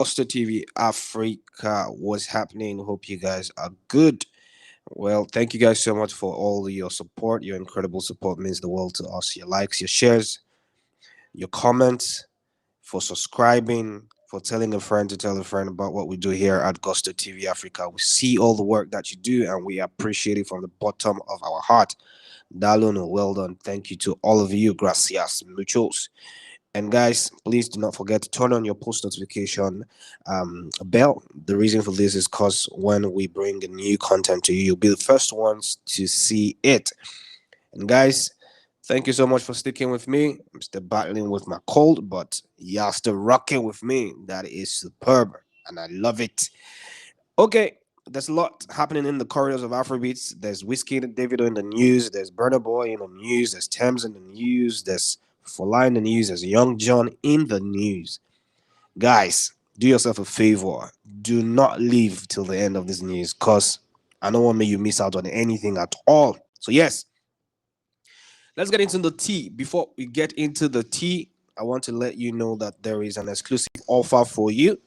Augusta TV Africa. What's happening? Hope you guys are good. Well, thank you guys so much for all your support. Your incredible support means the world to us. Your likes, your shares, your comments, for subscribing, for telling a friend to tell a friend about what we do here at Augusta TV Africa. We see all the work that you do and we appreciate it from the bottom of our heart. Dalono, well done. Thank you to all of you. Gracias, muchos. And guys, please do not forget to turn on your post notification bell. The reason for this is because when we bring new content to you, you'll be the first ones to see it. And guys, thank you so much for sticking with me. I'm still battling with my cold, but y'all still rocking with me. That is superb, and I love it. Okay, there's a lot happening in the corridors of Afrobeats. There's Wizkid and Davido in the news. There's Burna Boy in the news. There's Tems in the news. There's Fola in the news. There's Young Jonn in the news. Guys, do yourself a favor. Do not leave till the end of this news, cause I don't want to make you miss out on anything at all. So yes, let's get into the tea. Before we get into the tea, I want to let you know that there is an exclusive offer for you.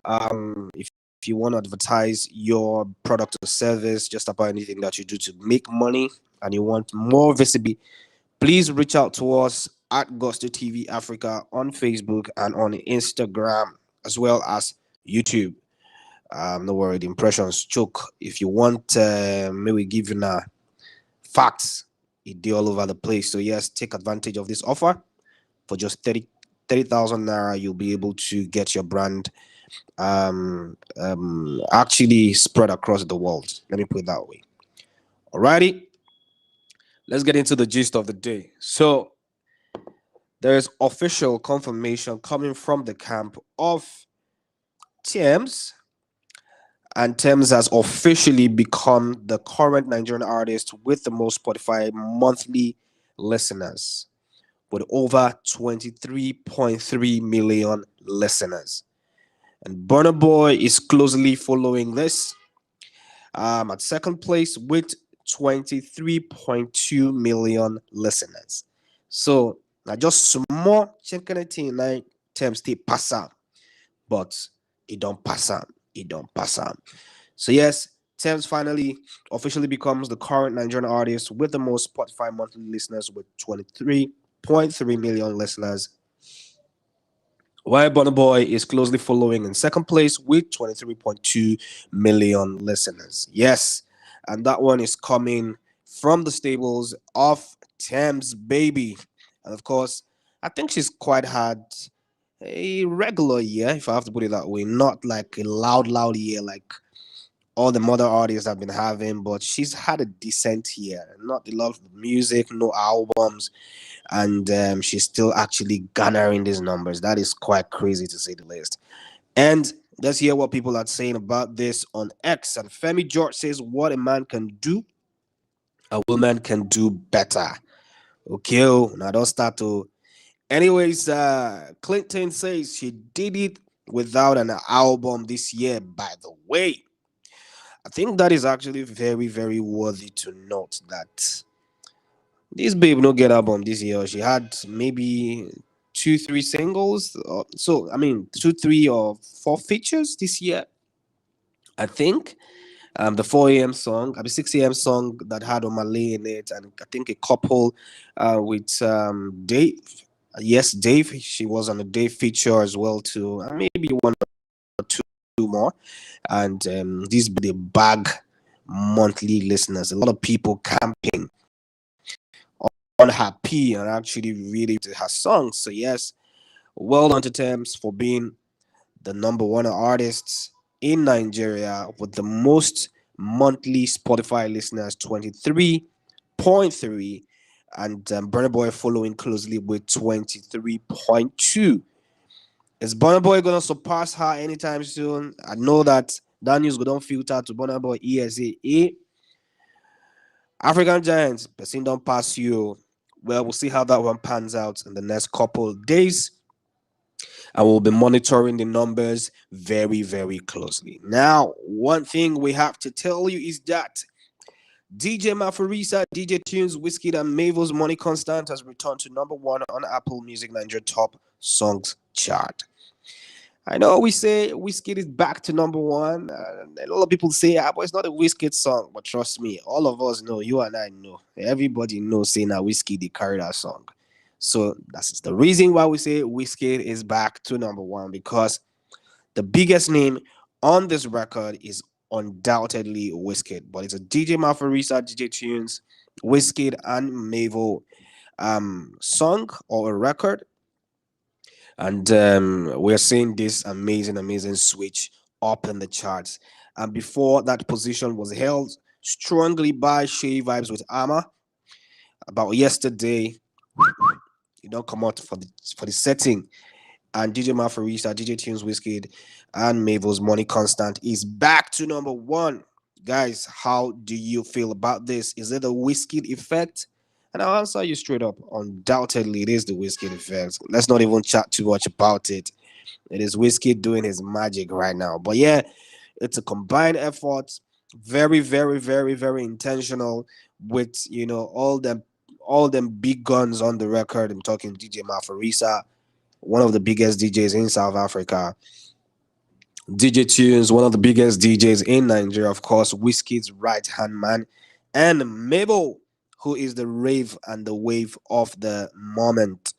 If you want to advertise your product or service, just about anything that you do to make money, and you want more visibility, please reach out to us at Gusto TV Africa on Facebook and on Instagram, as well as YouTube. No worry, the impressions choke. If you want, maybe give you facts, it do all over the place. So yes, take advantage of this offer. For just 30,000 naira, you'll be able to get your brand actually spread across the world. Let me put it that way. Alrighty, let's get into the gist of the day. So there's official confirmation coming from the camp of Tems, and Tems has officially become the current Nigerian artist with the most Spotify monthly listeners, with over 23.3 million listeners. And Burna Boy is closely following this at second place with 23.2 million listeners. So now just some more checking it in like Tems they pass out, but it don't pass out. It don't pass out. So yes, Tems finally officially becomes the current Nigerian artist with the most Spotify monthly listeners with 23.3 million listeners, while Burna Boy is closely following in second place with 23.2 million listeners. Yes, and that one is coming from the stables of Thames Baby. And of course, I think she's quite had a regular year, if I have to put it that way, not like a loud year like all the mother artists have been having, but she's had a decent year. Not a lot of music, no albums, and she's still actually garnering these numbers. That is quite crazy to say the least. And let's hear what people are saying about this on X. And Femi George says, "What a man can do, a woman can do better." Okay, now don't start to. Anyways, Clinton says she did it without an album this year. By the way, I think that is actually very worthy to note that this babe no get album this year. She had maybe two, three singles. So I mean, two, three, or four features this year. I think the 4 a.m. song, I mean 6 a.m. song that had Malay in it, and I think a couple with Dave. Yes, Dave. She was on a Dave feature as well too. And maybe one or two more. And these the bag monthly listeners. A lot of people camping unhappy and actually really to her songs. So yes, well done to Thames for being the number one artist in Nigeria with the most monthly Spotify listeners, 23.3, and Burna Boy following closely with 23.2. Is Burna Boy gonna surpass her anytime soon? I know that news go don't filter to Burna Boy ESA. African Giants, person don't pass you. Well, we'll see how that one pans out in the next couple of days. And we'll be monitoring the numbers very closely. Now, one thing we have to tell you is that DJ Mafarisa, DJ Tunes, Wizkid, and Mabel's Money Constant has returned to number one on Apple Music Nigeria Top Songs chart. I know we say Wizkid is back to number one, and a lot of people say, "Ah, but it's not a Wizkid song." But trust me, all of us know, you and I know, everybody knows, saying that Wizkid they carry that song. So that's the reason why we say Wizkid is back to number one, because the biggest name on this record is undoubtedly Wizkid, but it's a DJ Mafarisa, DJ Tunes, Wizkid and Mavo song or a record, and we're seeing this amazing switch up in the charts. And before, that position was held strongly by Seyi Vibez with Armor. About yesterday, you don't come out for the setting, and DJ Mafarisa, DJ Tunes, Wizkid, and Mavo's Money Constant is back to number one. Guys, how do you feel about this? Is it a Wizkid effect? And I'll answer you straight up. Undoubtedly, it is the Wizkid effect. Let's not even chat too much about it. It is Wizkid doing his magic right now. But yeah, it's a combined effort. Very intentional with all them big guns on the record. I'm talking DJ Mafarisa, one of the biggest DJs in South Africa. DJ Tunes, one of the biggest DJs in Nigeria, of course, Wizkid's right hand man, and Mabel, who is the rave and the wave of the moment.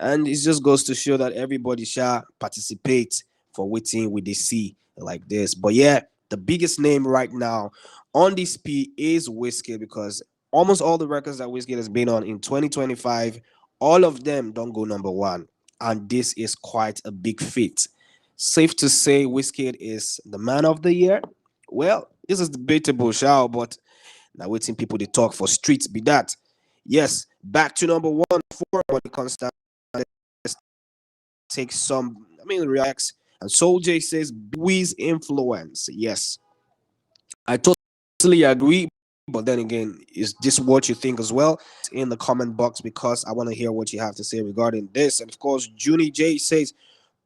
And it just goes to show that everybody shall participate for waiting with the C like this. But yeah, the biggest name right now on this P is Wizkid, because almost all the records that Wizkid has been on in 2025, all of them don't go number one. And this is quite a big feat. Safe to say Wizkid is the man of the year. Well, this is debatable, shall, but now waiting people to talk for streets be that. Yes, back to number one for Money Constant. Take some, reacts. And Soul J says, Wiz influence. Yes, I totally agree. But then again, is this what you think as well? In the comment box, because I want to hear what you have to say regarding this. And of course, Junie J says,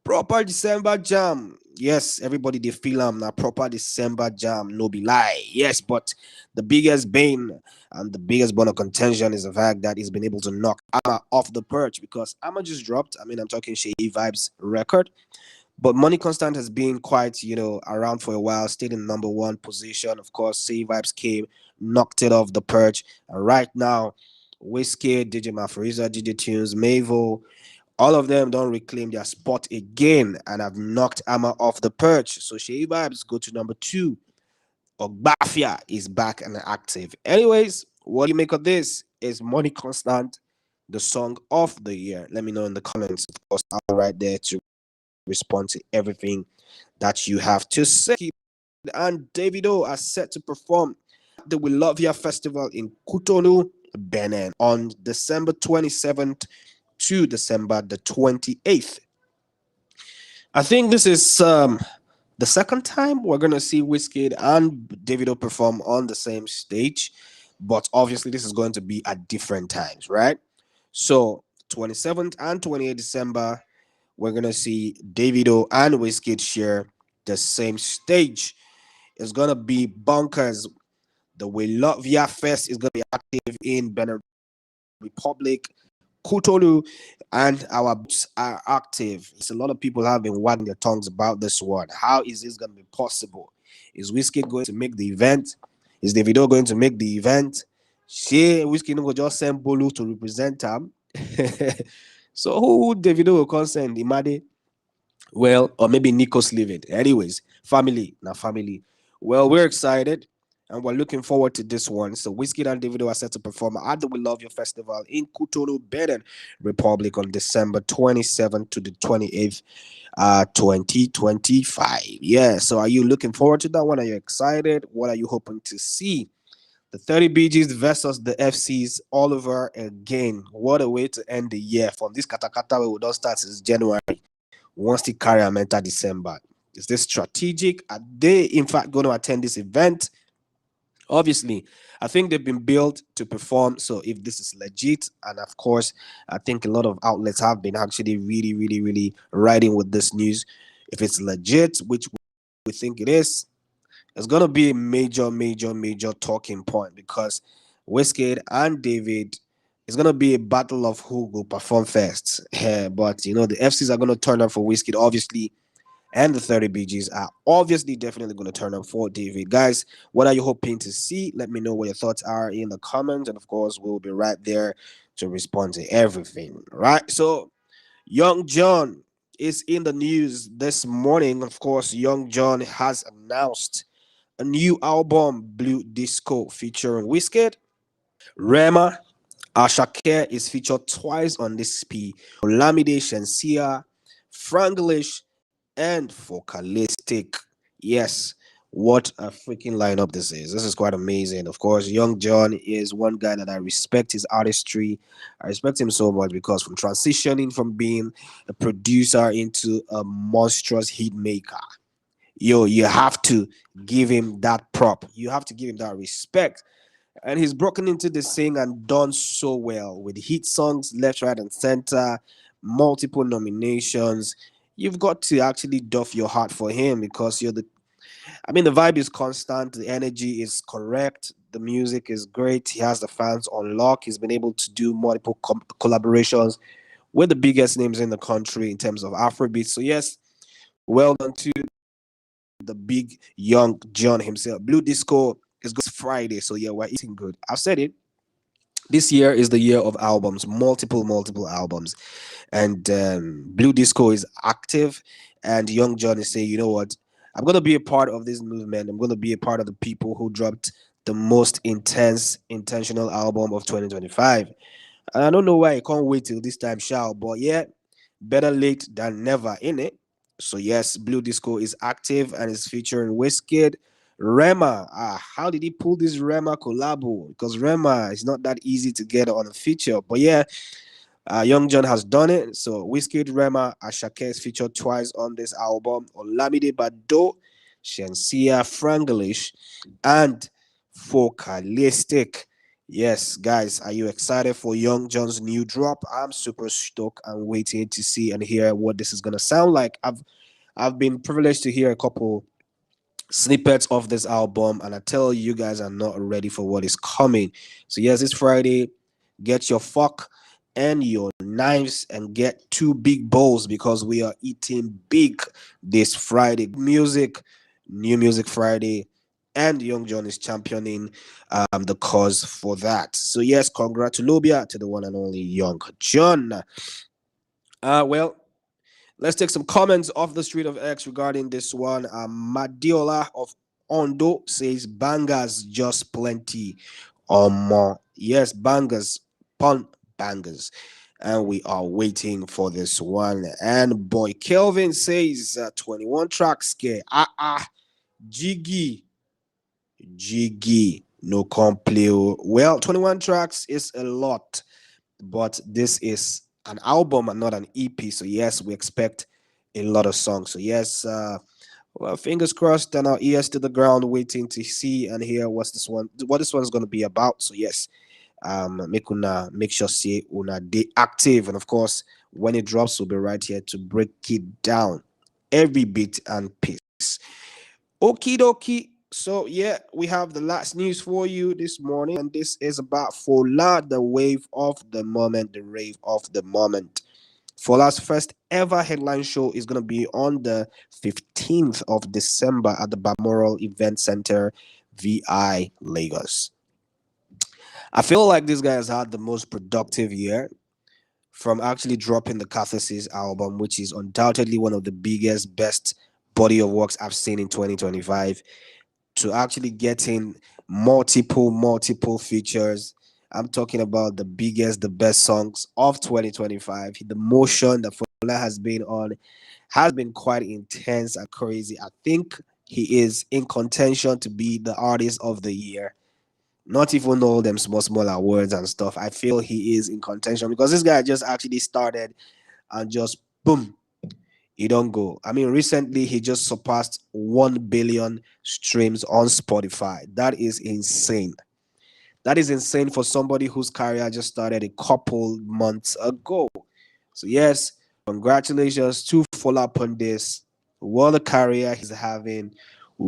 proper December jam. Yes, everybody they feel now proper December jam, no be lie. Yes, but the biggest bane and the biggest bone of contention is the fact that he's been able to knock Amma off the perch, because Amma just dropped. I'm talking Seyi Vibes record. But Money Constant has been quite, around for a while, stayed in number one position. Of course, Seyi Vibes came, knocked it off the perch. And right now, Wizkid, DJ Mafariza, DJ Tunes, Mavo, all of them don't reclaim their spot again and have knocked Amma off the perch. So Seyi Vibes go to number two. Ogbafia is back and active. Anyways, what do you make of this? Is Money Constant the song of the year? Let me know in the comments. Of course, I'll right there to respond to everything that you have to say. And Davido are set to perform at the We Love Ya Festival in Cotonou, Benin on December 27th to December the 28th. I think this is the second time we're gonna see Wizkid and Davido perform on the same stage, but obviously this is going to be at different times, right? So 27th and 28th December, we're gonna see Davido and Wizkid share the same stage. It's gonna be bonkers. The We Love Ya Fest is gonna be active in Benin Republic, Kutolu, and our boots are active. It's a lot of people have been wagging their tongues about this one. How is this going to be possible? Is Wizkid going to make the event? Is Davido going to make the event? She Wizkid will just send Bolu to represent him. So who Davido will consent? Imade? Well, or maybe Nico's leaving. Anyways, family, now family. Well, we're excited and we're looking forward to this one. So, Wizkid and Davido are set to perform at the We Love You Festival in Cotonou, Benin Republic on December 27th to the 28th, 2025. Yeah, so are you looking forward to that one? Are you excited? What are you hoping to see? The 30 BGs versus the FCs all over again. What a way to end the year from this katakata where we don't start since January. Once the carry and enter December. Is this strategic? Are they, in fact, going to attend this event? Obviously, I think they've been built to perform. So if this is legit, and of course, I think a lot of outlets have been actually really riding with this news. If it's legit, which we think it is, it's gonna be a major talking point, because Wizkid and David is gonna be a battle of who will perform first. But the FCs are gonna turn up for Wizkid, obviously, and the 30 BGs are obviously definitely going to turn up for David. Guys, what are you hoping to see? Let me know what your thoughts are in the comments. And of course, we'll be right there to respond to everything. Right? So, Young Jonn is in the news this morning. Of course, Young Jonn has announced a new album, Blue Disco, featuring Wizkid, Rema. Ashake is featured twice on this P. Olamide Shensia, Franglish, and Focalistic. Yes, what a freaking lineup this is. This is quite amazing. Of course, Young Jonn is one guy that I respect his artistry. I respect him so much because from transitioning from being a producer into a monstrous hit maker, yo, you have to give him that prop. You have to give him that respect, and he's broken into the sing and done so well with hit songs left, right, and center, multiple nominations. You've got to actually doff your heart for him because you're the. I mean, the vibe is constant, the energy is correct, the music is great. He has the fans on lock. He's been able to do multiple collaborations with the biggest names in the country in terms of Afrobeats. So yes, well done to the big young Jonn himself. Blue Disco is good Friday, so yeah, we're eating good. I've said it. This year is the year of albums, multiple albums, and Blue Disco is active, and Young Jonn is saying, you know what, I'm gonna be a part of this movement. I'm gonna be a part of the people who dropped the most intense, intentional album of 2025. And I don't know why I can't wait till this time, shall. But yeah, better late than never, in it. So yes, Blue Disco is active and is featuring Wizkid, Rema. How did he pull this Rema collabo? Because Rema is not that easy to get on a feature. But yeah, Young Jonn has done it. So Wizkid, Rema, Ashake is featured twice on this album. Olamide Bado, Shensia Franglish, and Focalistic. Yes, guys, are you excited for Young John's new drop? I'm super stoked and waiting to see and hear what this is gonna sound like. I've been privileged to hear a couple snippets of this album, and I tell you, you guys are not ready for what is coming. So yes, this Friday, get your fork and your knives and get two big bowls because we are eating big this Friday. Music, new music Friday, and Young Jonn is championing the cause for that. So yes, congratulations to the one and only Young Jonn. Well, let's take some comments off the street of X regarding this one. Madiola of Ondo says bangers just plenty. Yes, bangers, pun bangers. And we are waiting for this one. And boy Kelvin says 21 tracks scare. Jiggy, Jiggy, no complain. Well, 21 tracks is a lot, but this is an album and not an EP. So yes, we expect a lot of songs. So yes, well, fingers crossed and our ears to the ground, waiting to see and hear what this one's gonna be about. So yes, make sure see una day active, and of course, when it drops, we'll be right here to break it down, every bit and piece. Okie dokie. So yeah, we have the last news for you this morning, and this is about Fola, the wave of the moment, the rave of the moment. Fola's first ever headline show is going to be on the 15th of December at the Balmoral Event Center, VI Lagos. I feel like this guy has had the most productive year from actually dropping the Catharsis album, which is undoubtedly one of the biggest, best body of works I've seen in 2025, to actually getting multiple features. I'm talking about the biggest, the best songs of 2025. The motion that Fola has been on has been quite intense and crazy. I think he is in contention to be the artist of the year. Not even all them small awards and stuff. I feel he is in contention because this guy just actually started and just boom, he don't go. I mean, recently he just surpassed 1 billion streams on Spotify. That is insane. That is insane for somebody whose career just started a couple months ago. So yes, congratulations to Fola upon this. What a career he's having,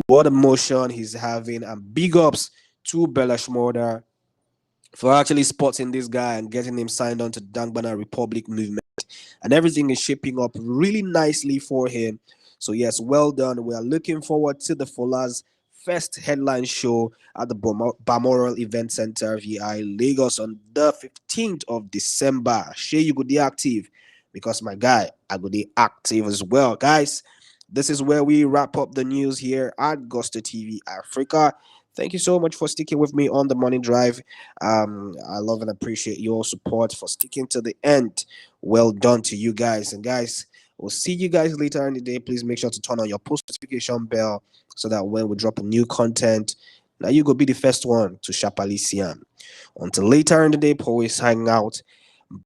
what emotion he's having, and big ups to Bella Shmurda for actually spotting this guy and getting him signed on to Benin Republic movement. And everything is shaping up really nicely for him. So yes, well done. We are looking forward to the Fola's first headline show at the Balmoral Event Center, VI Lagos, on the 15th of December. Share you go be active, because my guy, I go be active as well, guys. This is where we wrap up the news here at Gusto TV Africa. Thank you so much for sticking with me on the morning drive. I love and appreciate your support for sticking to the end. Well done to you guys. And guys, we'll see you guys later in the day. Please make sure to turn on your post notification bell so that when we drop a new content, now you go be the first one to sharply see 'em. Until later in the day, always hang out